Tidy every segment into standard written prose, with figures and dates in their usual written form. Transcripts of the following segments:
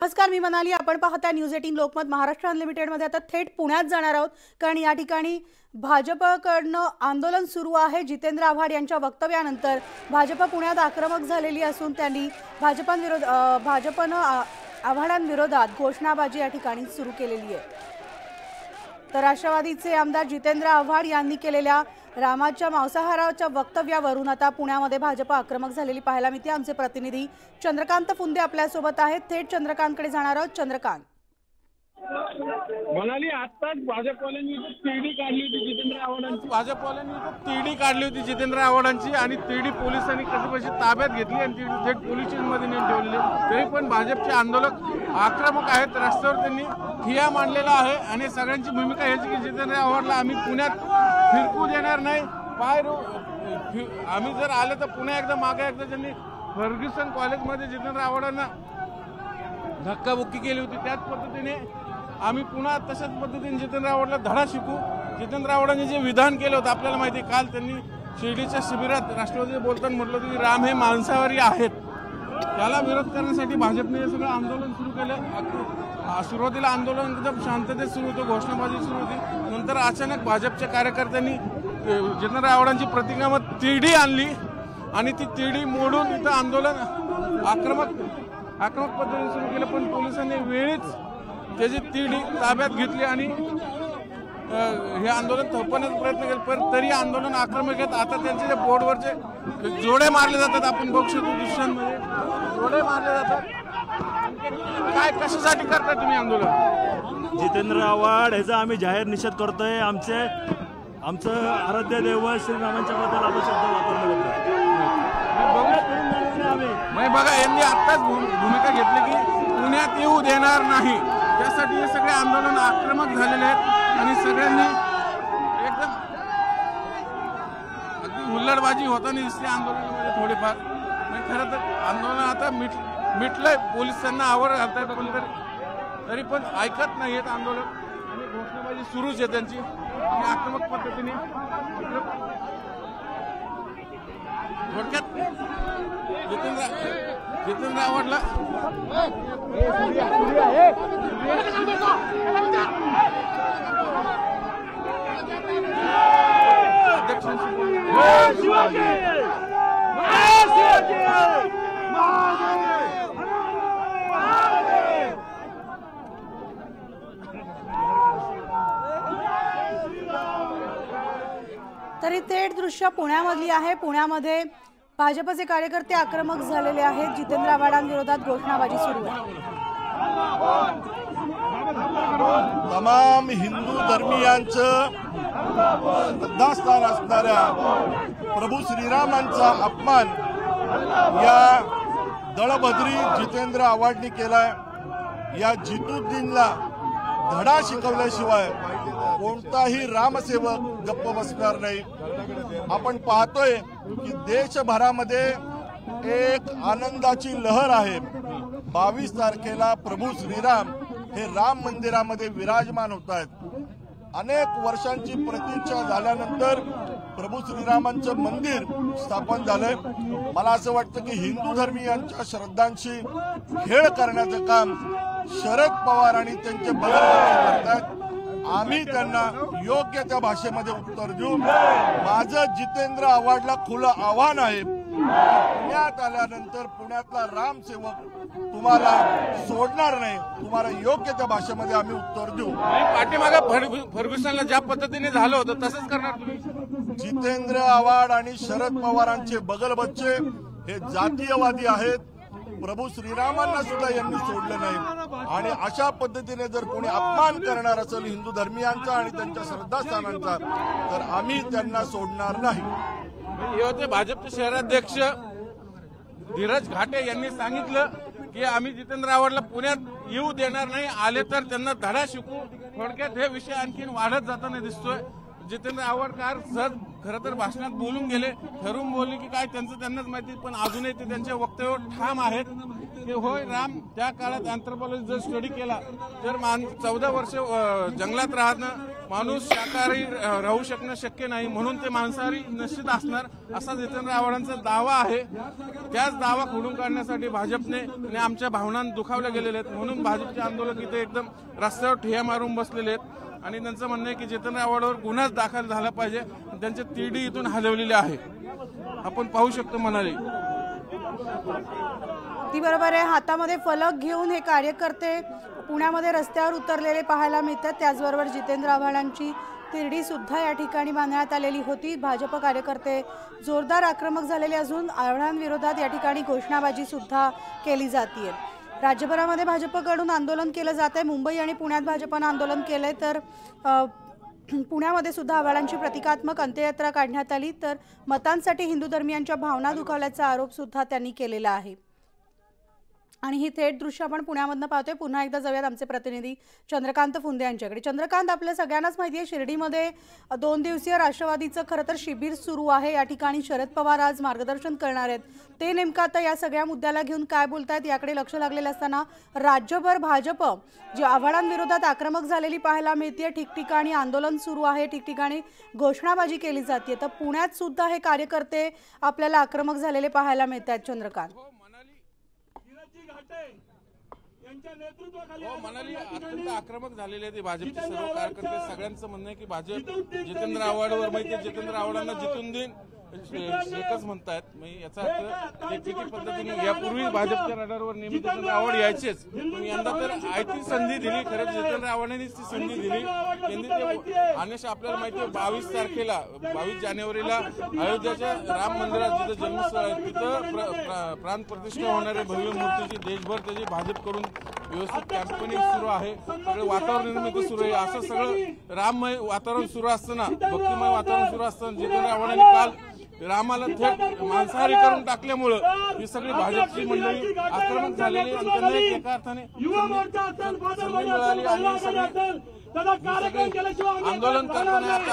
नमस्कार, मी मनाली. आपण पाहता न्यूज 18 लोकमत महाराष्ट्र अनलिमिटेड मध्ये. आता थेट पुण्यात जाणार आहोत, कारण या ठिकाणी भाजपकडनं आंदोलन सुरू आहे. जितेंद्र आव्हाड यांच्या वक्तव्यानंतर भाजप पुण्यात आक्रमक झालेली असून त्यांनी भाजपनं आव्हाडांविरोधात घोषणाबाजी या ठिकाणी सुरू केलेली आहे. तर राष्ट्रवादीचे आमदार जितेंद्र आव्हाड यांनी केलेल्या रामाच्या मांसाहाराच्या वक्तव्यावरून आता पुण्यामध्ये भाजप आक्रमक झालेली पाहायला मिळते. आमचे प्रतिनिधी चंद्रकांत फुंदे आपल्यासोबत आहेत. थेट चंद्रकांतकडे जाणार आहोत. चंद्रकांत, म्हणाली आत्ताच भाजपवाल्यांनी तिरडी काढली होती जितेंद्र आव्हाडांची आणि तिरडी पोलिसांनी कशी ताब्यात घेतली आणि थेट पोलीस स्टेशनमध्ये नेऊन ठेवलेली. तरी पण भाजपचे आंदोलक आक्रमक आहेत. रस्त्यावर त्यांनी ठिय्या मांडलेला आहे आणि सगळ्यांची भूमिका ह्याची की जितेंद्र आव्हाडला आम्ही पुण्यात फिरकू देणार नाही. आम्ही जर आले तर पुन्हा एकदा मागे एकदा त्यांनी फर्ग्युसन कॉलेजमध्ये जितेंद्र आव्हाडांना धक्काबुक्की केली होती. त्याच पद्धतीने आम्ही पुन्हा तशाच पद्धतीने जितेंद्र आव्हाडला धडा शिकू. जितेंद्र आव्हाडांनी जे विधान केलं होतं आपल्याला माहिती, काल त्यांनी शिर्डीच्या शिबिरात राष्ट्रवादी बोलताना म्हटलं होतं की राम हे मांसाहारी आहेत. त्याला विरोध करण्यासाठी भाजपने हे सगळं आंदोलन सुरू केलं. सुरुवातीला आंदोलन एकदम शांततेत सुरू होतं, घोषणाबाजी सुरू होती. नंतर अचानक भाजपच्या कार्यकर्त्यांनी जितेंद्र आव्हाडांची प्रतिमा तिरडी आणली आणि ती तिरडी मोडून इथं आंदोलन आक्रमक पद्धतीने सुरू केलं. पण पोलिसांनी वेळीच त्याची तिरडी ताब्यात घेतली आणि हे आंदोलन थांबवण्याचा प्रयत्न केला. पण तरी आंदोलन आक्रमक आहेत. आता त्यांचे जे बोर्डवरचे जोडे मारले जातात, आपण बघू शकतो दृश्यांमध्ये जोडे मारले जातात. काय कशासाठी करता तुम्ही आंदोलन? जितेंद्र आव्हाड ह्याचा आम्ही जाहीर निषेध करतोय. आमचं आराध्य दैवत श्रीरामांच्या बद्दल अपशब्द वापरले होते. बघा, यांनी आत्ताच भूमिका घेतली की पुण्यात येऊ देणार नाही. त्यासाठी हे सगळे आंदोलन आक्रमक झालेले आहेत आणि सगळ्यांनी एकदम अगदी हुल्लडबाजी होताना दिसते आंदोलनामध्ये थोडीफार. खरं तर आंदोलन आता मिटलंय, पोलिसांना आवर घालतात, पण तरी पण ऐकत नाही आहेत आंदोलन आणि घोषणाबाजी सुरूच आहे त्यांची आणि आक्रमक पद्धतीने. थोडक्यात जितेंद्र आव्हाडला तरी थेट दृश्य पुण्यामधली आहे. पुण्यामध्ये भाजपचे कार्यकर्ते आक्रमक झालेले आहेत. जितेंद्र आव्हाडांविरोधात घोषणाबाजी सुरू आहे. तमाम हिंदू धर्मीयांचं श्रद्धास्थान असणाऱ्या प्रभू श्रीरामांचा अपमान या दळभद्री जितेंद्र आव्हाडनी केलाय. या जितुद्दीनला धडा शिकवल्याशिवाय कोणताही रामसेवक गप्प बसणार नाही. आपण पाहतोय की देशभरामध्ये एक आनंदाची लहर आहे. 22 तारखेला प्रभू श्रीराम हे राम मंदिरामध्ये विराजमान होत आहेत. अनेक वर्षांची प्रतीक्षा झाल्यानंतर प्रभू श्रीरामांचं मंदिर स्थापन झालंय. मला असं वाटतं की हिंदू धर्मीयांच्या श्रद्धांशी खेळ करण्याचं काम शरद पवार आणि त्यांचे बंधू करतात. आम्ही त्यांना योग्य त्या भाषेमध्ये उत्तर देऊ. माझं जितेंद्र आव्हाडला खुलं आव्हान आहे, पुण्यात आल्यानंतर पुण्यातला रामसेवक तुम्हाला सोडणार नाही. तुम्हाला योग्य त्या भाषेमध्ये आम्ही उत्तर देऊ. पाठीमागे फर्ग्युसनला ज्या पद्धतीने झालं होतं तसंच करणार तुम्ही? जितेंद्र आव्हाड आणि शरद पवारांचे बगलबच्चे हे जातीयवादी आहेत. प्रभू श्रीरामांना सुद्धा यांनी सोडलं नाही आणि अशा पद्धतीने जर कोणी अपमान करणार असेल हिंदू धर्मीयांचा आणि त्यांच्या श्रद्धास्थानांचा तर आम्ही त्यांना सोडणार नाही. हे होते भाजपचे शहराध्यक्ष धीरज घाटे यांनी सांगितलं की आम्ही जितेंद्र आव्हाडला पुण्यात येऊ देणार नाही. आले तर त्यांना धडा शिकू. थोडक्यात हे विषय आणखीन वाढत जाताना दिसतोय. जितेंद्र आव्हाडकर सहज खरं तर भाषणात बोलून गेले, ठरवून बोलले की काय त्यांचं त्यांनाच माहिती, पण अजूनही ते त्यांच्या वक्तव्यावर ठाम आहेत. की होय राम त्या काळात अँथ्रोपॉलॉजी जर स्टडी केला तर 14 वर्ष जंगलात राहणं माणूस शाकाहारी राहू शकणं शक्य नाही, म्हणून ते मांसाहारी निश्चित असणार असा जितेंद्र आव्हाडांचा दावा आहे। त्याच दावा खोडून काढण्यासाठी भाजपने आणि आमच्या भावना दुखावल्या गेलेल्या आहेत, म्हणून भाजपचे आंदोलक इथे एकदम रस्त्यावर ठिय्या मारून बसलेले आहेत आणि त्यांचं म्हणणं आहे की जितेंद्र आव्हाडांवर गुन्हाच दाखल झाला पाहिजे। त्यांचे तिरडी इथून हलवलेले आहे, आपण पाहू शकतो म्हणाले। ती बरोबर आहे, हातामध्ये फलक घेऊन हे कार्यकर्ते पुण्यामध्ये रस्त्यावर उतरलेले पाहायला मिळतात। त्याचबरोबर जितेंद्र आव्हाडांची तिरडी सुद्धा या ठिकाणी बांधण्यात आलेली होती। भाजप कार्यकर्ते जोरदार आक्रमक झालेले असून आव्हाडांविरोधात या ठिकाणी घोषणाबाजी सुद्धा केली जाते। राज्यभरामध्ये भाजपकडून आंदोलन केलं जात आहे। मुंबई आणि पुण्यात भाजपनं आंदोलन केलंय, तर पुण्यामध्ये सुद्धा आव्हाडांची प्रतिकात्मक अंत्ययात्रा काढण्यात आली, तर मतांसाठी हिंदू धर्मियांच्या भावना दुखावल्याचा आरोप सुद्धा त्यांनी केलेला आहे। आणि ही थेट दृश्य आपण पुण्यामधनं पाहतोय। पुन्हा एकदा जाऊयात आमचे प्रतिनिधी चंद्रकांत फुंदे यांच्याकडे। चंद्रकांत, आपल्या सगळ्यांनाच माहिती आहे शिर्डीमध्ये 2 दिवसीय राष्ट्रवादीचं खरं तर शिबिर सुरू आहे। या ठिकाणी शरद पवार आज मार्गदर्शन करणार आहेत। ते नेमकं आता या सगळ्या मुद्द्याला घेऊन काय बोलतायत याकडे लक्ष लागलेलं असताना राज्यभर भाजप जी आव्हाडांविरोधात आक्रमक झालेली पाहायला मिळते। ठिकठिकाणी आंदोलन सुरू आहे, ठिकठिकाणी घोषणाबाजी केली जाते, तर पुण्यात सुद्धा हे कार्यकर्ते आपल्याला आक्रमक झालेले पाहायला मिळत आहेत। चंद्रकांत, मनाली अत्यंत आक्रमक झालेले आहेत भाजपचे सर्व कार्यकर्ते। सगळ्यांचं म्हणणं आहे की भाजप जितेंद्र आव्हाडांवर माहिती जितेंद्र आव्हाडांना जितून देईन एकच म्हणतायत। याचा अर्थ ते किती पद्धतीने यापूर्वी भाजपच्या रडारवर नेहमी जितेंद्र आव्हाड यायचेच, पण यंदा तर आयती संधी दिली। खरंच जितेंद्र आव्हाडांनीच ती संधी दिली। त्यांनी ते आणि आपल्याला माहिती आहे 22 तारखेला 22 जानेवारीला अयोध्याच्या राम मंदिरात जिथं जन्मस्थळ आहे तिथं प्राण प्रतिष्ठा होणार आहे भव्य मूर्तीची। देशभर त्याची भाजपकडून व्यवस्थित कॅम्पेनिंग सुरू आहे, सगळं वातावरण निर्मिती सुरू आहे। असं सगळं राममय वातावरण सुरू असताना, भक्तिमय वातावरण सुरू असताना जितेंद्र आव्हाडांनी काल रामाला थेट मांसाहारी करून टाकल्यामुळं ही सगळी भाजपची मंडळी आक्रमक झालेली आणि त्यांना एका अर्थाने संधी मिळाली आणि सगळी आंदोलन करताना मंडळी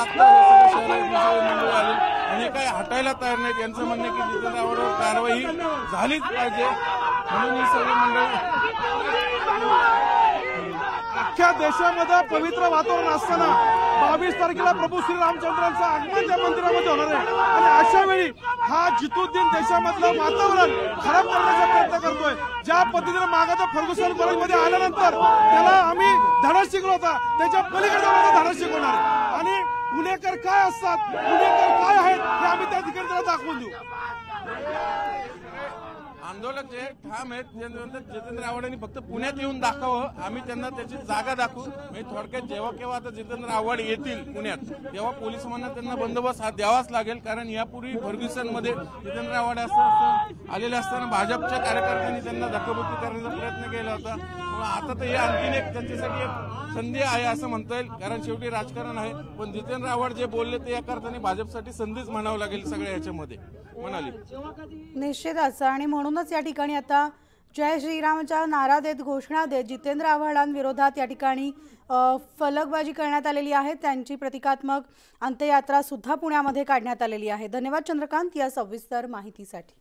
आली आणि काही हटायला तयार नाहीत। यांचं म्हणणं की जितेंद्र आव्हाडांवर कारवाई झालीच पाहिजे, म्हणून ही सगळी मंडळी अख्ख्या देशामध्ये पवित्र वातावरण असताना 22 तारखेला प्रभू श्री रामचंद्रांचं आगमन त्या मंदिरामध्ये होणार आहे आणि अशा वेळी हा जितुद्दीन देशामधलं वातावरण खराब करण्याचा प्रयत्न करतोय। ज्या पद्धतीने मागाचा फर्ग्युसन कॉलेजमध्ये आल्यानंतर त्याला आम्ही धडा शिकलो होता, त्याच्या पलीकडे जाऊन धडा शिकवणार आहे आणि पुणेकर काय असतात, पुणेकर काय आहेत हे आम्ही त्या ठिकाणी त्याला दाखवून देऊ। आंदोलक जे ठाम आहेत त्यानंतर जितेंद्र आव्हाडांनी फक्त पुण्यात येऊन दाखवावं, आम्ही त्यांना त्याची जागा दाखवू। म्हणजे थोडक्यात जेव्हा केव्हा आता जितेंद्र आव्हाड येतील पुण्यात तेव्हा पोलिसांना त्यांना बंदोबस्त हा द्यावाच लागेल, कारण यापूर्वी फर्ग्युसनमध्ये जितेंद्र आव्हाड आलेले असताना भाजपच्या कार्यकर्त्यांनी त्यांना धक्काबुक्की करण्याचा प्रयत्न केला होता। आता तर हे आणखीन एक त्यांच्यासाठी एक संधी आहे असं म्हणता येईल, कारण शेवटी राजकारण आहे। पण जितेंद्र आव्हाड जे बोलले ते एका अर्थाने भाजपसाठी संधीच म्हणावं लागेल सगळ्या याच्यामध्ये म्हणाली। निश्चितच, आणि म्हणूनच या ठिकाणी आता जय श्रीरामचा नारा देत घोषणा देत जितेंद्र आव्हाडांविरोधात या ठिकाणी फलकबाजी करण्यात आलेली आहे। त्यांची प्रतिकात्मक अंत्ययात्रा सुद्धा पुण्यामध्ये काढण्यात आलेली आहे। धन्यवाद चंद्रकांत या सविस्तर माहितीसाठी।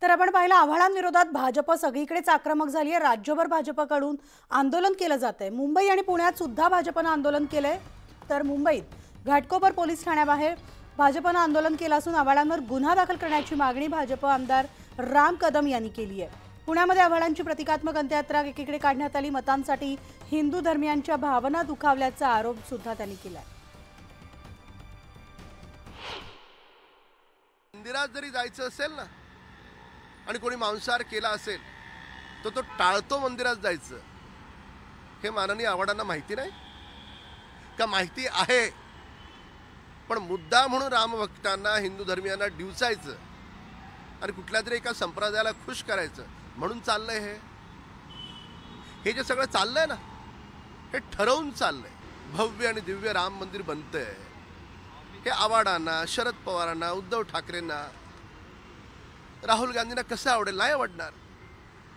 तर आपण पाहिलं आव्हाडांविरोधात भाजप सगळीकडेच आक्रमक झाली आहे। राज्यभर भाजपकडून आंदोलन केलं जात आहे। मुंबई आणि पुण्यात सुद्धा भाजपनं आंदोलन केलंय, तर मुंबईत घाटकोपर पोलीस ठाण्याबाहेर भाजपनं आंदोलन केलं असून आव्हाडांवर गुन्हा दाखल करण्याची मागणी भाजप आमदार राम कदम यांनी केली आहे। पुण्यामध्ये आव्हाडांची प्रतिकात्मक अंत्ययात्रा एकीकडे काढण्यात आली। मतांसाठी हिंदू धर्मियांच्या भावना दुखावल्याचा आरोप सुद्धा त्यांनी केलाय। मंदिरात जरी जायचं असेल ना आणि कोणी मांसाहार केला असेल तर तो टाळतो मंदिरात जायचं, हे माननीय आव्हाडांना माहिती नाही का? माहिती आहे, पण मुद्दा म्हणून रामभक्तांना हिंदू धर्मियांना डिवचायचं आणि कुठल्या तरी एका संप्रदायाला खुश करायचं म्हणून चाललंय हे जे सगळं चाललंय ना, हे ठरवून चाललंय। भव्य आणि दिव्य राम मंदिर बनतंय, हे आव्हाडांना, शरद पवारांना, उद्धव ठाकरेंना, राहुल गांधींना कसं आवडेल? नाही आवडणार,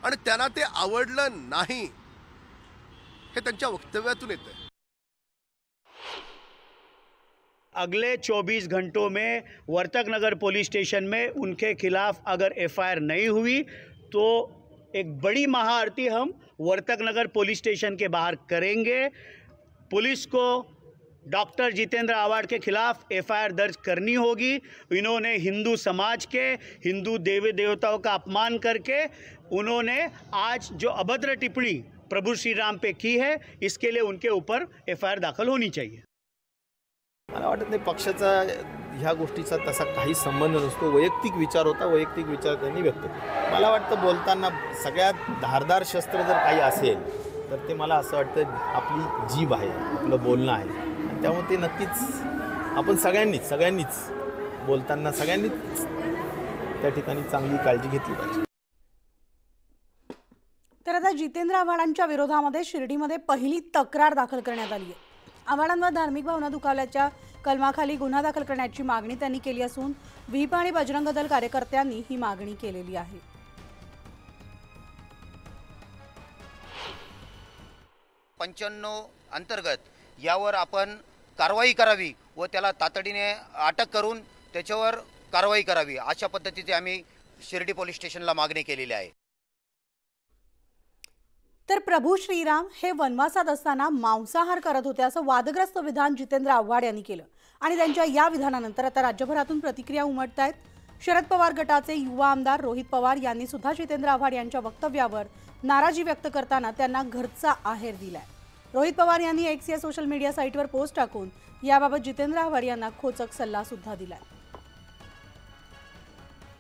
आणि त्यांना ते आवडलं नाही हे त्यांच्या वक्तव्यातून येतंय। अगले 24 घंटों में वर्तक नगर पुलिस स्टेशन में उनके खिलाफ अगर एफआईआर नहीं हुई तो एक बड़ी महाआरती हम वर्तक नगर पुलिस स्टेशन के बाहर करेंगे। पुलिस को डॉक्टर जितेंद्र आव्हाड के खिलाफ एफआईआर दर्ज करनी होगी। इन्होंने हिंदू समाज के, हिंदू देवी देवताओं का अपमान करके उन्होंने आज जो अभद्र टिप्पणी प्रभू श्री राम पे की है, इसके लिए उनके ऊपर एफआईआर दाखल होनी चाहिए। मला वाटत नाही पक्षाचा ह्या गोष्टीचा तसा काही संबंध नसतो। वैयक्तिक विचार होता, वैयक्तिक विचार त्यांनी व्यक्त केले। मला वाटतं बोलताना सगळ्यात धारदार शस्त्र जर काही असेल तर ते मला असं वाटतं आपली जीभ आहे, आपलं बोलणं आहे। आणि त्यामुळे ते नक्कीच आपण सगळ्यांनीच बोलताना सगळ्यांनीच त्या ठिकाणी चांगली काळजी घेतली पाहिजे। तर आता जितेंद्र आव्हाडांच्या विरोधामध्ये शिर्डीमध्ये पहिली तक्रार दाखल करण्यात आली आहे। आव्हाडांवर धार्मिक भावना दुखावल्याच्या कलमाखाली गुन्हा दाखल करण्याची मागणी त्यांनी केली असून व्हीप आणि बजरंग दल कार्यकर्त्यांनी ही मागणी केलेली आहे। 95 अंतर्गत यावर आपण कारवाई करावी व त्याला तातडीने अटक करून त्याच्यावर कारवाई करावी अशा पद्धतीची आम्ही शिर्डी पोलीस स्टेशनला मागणी केलेली आहे। तर प्रभू श्रीराम हे वनवासात असताना मांसाहार करत होते असं वादग्रस्त विधान जितेंद्र आव्हाड यांनी केलं आणि त्यांच्या या विधानानंतर आता राज्यभरातून प्रतिक्रिया उमटतायत। शरद पवार गटाचे युवा आमदार रोहित पवार यांनी सुद्धा जितेंद्र आव्हाड यांच्या वक्तव्यावर नाराजी व्यक्त करताना त्यांना घरचा आहेर दिलाय। रोहित पवार यांनी एक्स या सोशल मीडिया साईटवर पोस्ट टाकून याबाबत जितेंद्र आव्हाड यांना खोचक सल्ला सुद्धा दिलाय।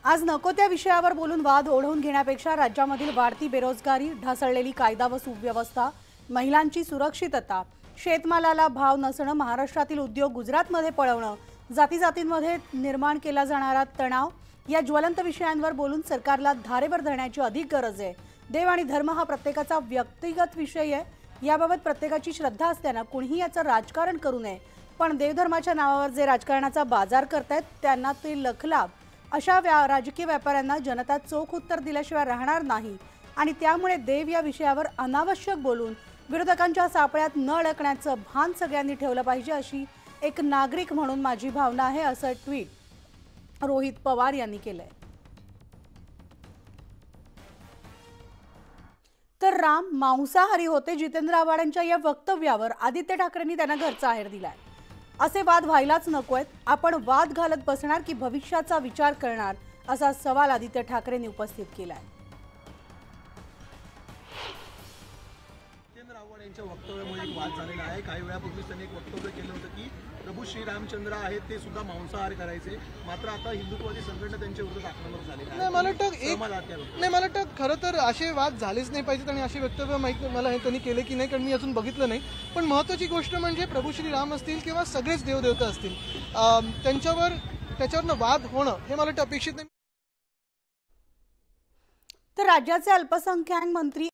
आज नको त्या विषयावर बोलून वाद ओढवून घेण्यापेक्षा राज्यामधील वाढती बेरोजगारी, ढासळलेली कायदा व सुव्यवस्था, महिलांची सुरक्षितता, शेतमालाला भाव नसणं, महाराष्ट्रातील उद्योग गुजरातमध्ये पळवणं, जातीजातींमध्ये निर्माण केला जाणारा तणाव या ज्वलंत विषयांवर बोलून सरकारला धारेवर धरण्याची अधिक गरज आहे। देव आणि धर्म हा प्रत्येकाचा व्यक्तिगत विषय आहे। याबाबत प्रत्येकाची श्रद्धा असताना कुणीही याचं राजकारण करू नये, पण देवधर्माच्या नावावर जे राजकारणाचा बाजार करतायत त्यांना ते लखलाभ अशा राजकीय व्यापाऱ्यांना जनता चोख उत्तर दिल्याशिवाय राहणार नाही आणि त्यामुळे देव या विषयावर अनावश्यक बोलून विरोधकांच्या सापळ्यात न अडकण्याचं भान सगळ्यांनी ठेवलं पाहिजे अशी एक नागरिक म्हणून माझी भावना आहे असं ट्विट रोहित पवार यांनी केलंय। तर राम मांसाहारी होते जितेंद्र आव्हाडांच्या या वक्तव्यावर आदित्य ठाकरेंनी त्यांना घरचा आहेर दिलाय। असे वाद व्हायलाच नकोयत, आपण वाद घालत बसणार की भविष्याचा विचार करणार असा सवाल आदित्य ठाकरेंनी उपस्थित केलाय। जितेंद्र आव्हाड यांच्या वक्तव्यामुळे एक वाद झालेला आहे। काही वेळापूर्वी त्यांनी एक वक्तव्य केलं होतं की प्रभू श्रीरामचंद्र आहेत ते सुद्धा मांसाहार करायचे, मात्र आता हिंदुत्ववादी संघटना त्यांच्या विरोधात आक्रमक झालेली आहे। मला वाटतं खरं तर असे वाद झालेच नाही पाहिजेत आणि असे वक्तव्य मला हे त्यांनी केले की नाही कारण मी अजून बघितलं नाही। पण महत्त्वाची गोष्ट म्हणजे प्रभू श्रीराम असतील किंवा सगळेच देवदेवता असतील त्याच्यावरनं वाद होणं हे मला वाटतं अपेक्षित नाही। तर राज्याचे अल्पसंख्याक मंत्री